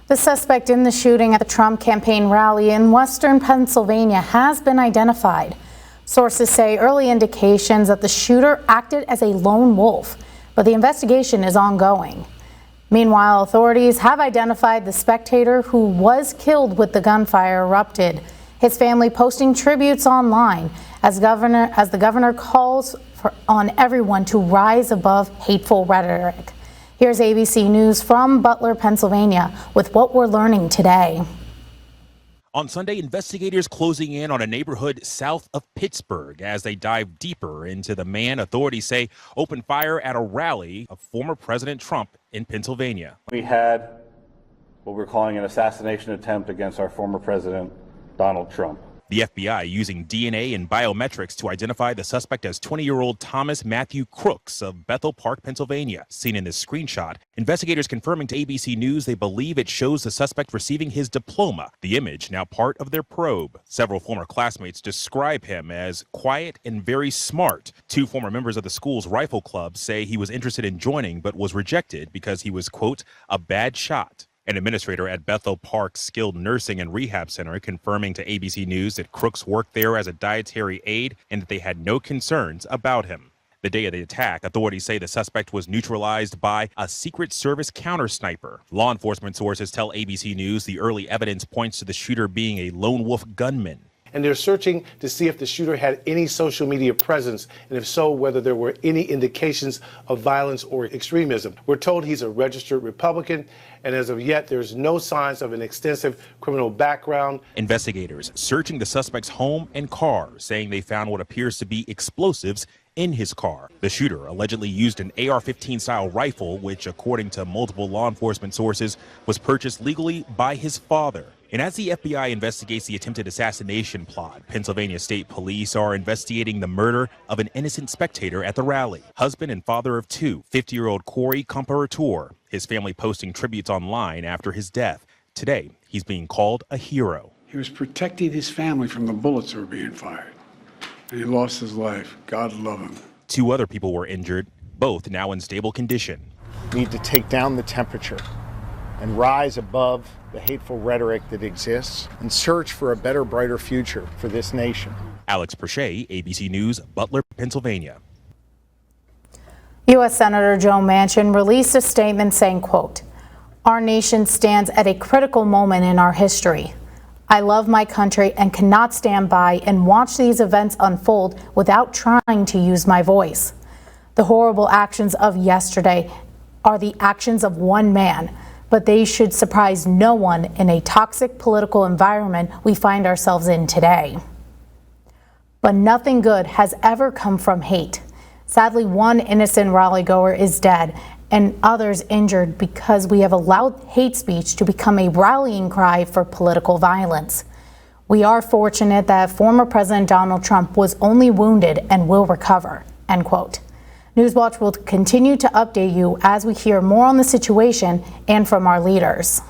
The suspect in the shooting at the Trump campaign rally in western Pennsylvania has been identified. Sources say early indications that the shooter acted as a lone wolf, but the investigation is ongoing. Meanwhile, authorities have identified the spectator who was killed with the gunfire erupted. His family posting tributes online as the governor calls on everyone to rise above hateful rhetoric. Here's ABC News from Butler, Pennsylvania, with what we're learning today. On Sunday, investigators closing in on a neighborhood south of Pittsburgh as they dive deeper into the man authorities say opened fire at a rally of former President Trump in Pennsylvania. We had what we're calling an assassination attempt against our former president, Donald Trump. The FBI using DNA and biometrics to identify the suspect as 20-year-old Thomas Matthew Crooks of Bethel Park, Pennsylvania. Seen in this screenshot, investigators confirming to ABC News they believe it shows the suspect receiving his diploma, the image now part of their probe. Several former classmates describe him as quiet and very smart. Two former members of the school's rifle club say he was interested in joining but was rejected because he was, quote, a bad shot. An administrator at Bethel Park Skilled Nursing and Rehab Center confirming to ABC News that Crooks worked there as a dietary aide and that they had no concerns about him. The day of the attack, authorities say the suspect was neutralized by a Secret Service counter sniper. Law enforcement sources tell ABC News the early evidence points to the shooter being a lone wolf gunman. And they're searching to see if the shooter had any social media presence, and if so, whether there were any indications of violence or extremism. We're told he's a registered Republican, and as of yet, there's no signs of an extensive criminal background. Investigators searching the suspect's home and car, saying they found what appears to be explosives in his car. The shooter allegedly used an AR-15 style rifle, which, according to multiple law enforcement sources, was purchased legally by his father. And as the FBI investigates the attempted assassination plot, Pennsylvania State Police are investigating the murder of an innocent spectator at the rally. Husband and father of two, 50-year-old Corey Comparator, his family posting tributes online after his death. Today, he's being called a hero. He was protecting his family from the bullets that were being fired, and he lost his life. God love him. Two other people were injured, both now in stable condition. We need to take down the temperature and rise above the hateful rhetoric that exists and search for a better, brighter future for this nation. Alex Perche, ABC News, Butler, Pennsylvania. U.S. Senator Joe Manchin released a statement saying, quote, "Our nation stands at a critical moment in our history. I love my country and cannot stand by and watch these events unfold without trying to use my voice. The horrible actions of yesterday are the actions of one man, but they should surprise no one in a toxic political environment we find ourselves in today." But nothing good has ever come from hate. Sadly, one innocent rally-goer is dead and others injured because we have allowed hate speech to become a rallying cry for political violence. We are fortunate that former President Donald Trump was only wounded and will recover, end quote. Newswatch will continue to update you as we hear more on the situation and from our leaders.